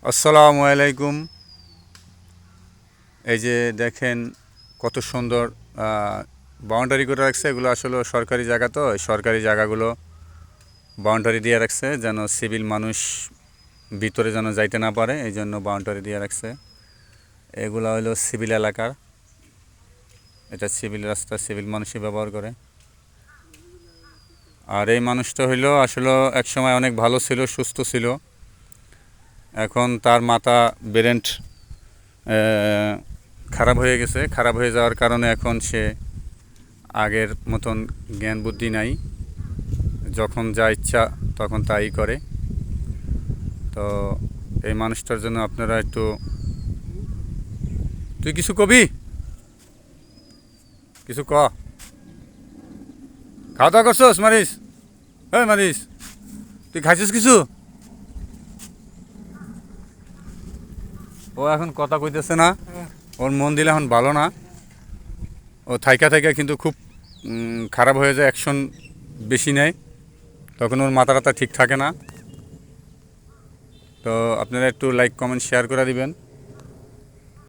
আসসালামু আলাইকুম। এই যে দেখেন কত সুন্দর বাউন্ডারি করে রাখছে। এগুলো আসলে সরকারি জায়গা, তো এই সরকারি জায়গাগুলো বাউন্ডারি দিয়ে রাখছে যেন সিভিল মানুষ ভিতরে যেন যাইতে না পারে, এই জন্য বাউন্ডারি দিয়ে রাখছে। এগুলো হলো সিভিল এলাকার, এটা সিভিল রাস্তা, সিভিল মানুষই ব্যবহার করে। আর এই মানুষটা হইলো আসলে একসময় অনেক ভালো ছিল, সুস্থ ছিল। এখন তার মাথা ব্রেন খারাপ হয়ে গেছে। খারাপ হয়ে যাওয়ার কারণে এখন সে আগের মতন জ্ঞান বুদ্ধি নাই, যখন যা ইচ্ছা তখন তাই করে। তো এই মানুষটার জন্য আপনারা একটু, তুই কিছু কবি, কিছু খাওয়া দাওয়া করছোস মারিস? হ্যাঁ মারিস, তুই খাইছিস কিছু? ও এখন কথা কইতেছে না, ওর মন দিলে এখন ভালো না। ও থাইকা থাইকা কিন্তু খুব খারাপ হয়ে যায়, অ্যাকশন বেশি নেয়, তখন ওর মাথা টাথা ঠিক থাকে না। তো আপনারা একটু লাইক কমেন্ট শেয়ার করে দিবেন।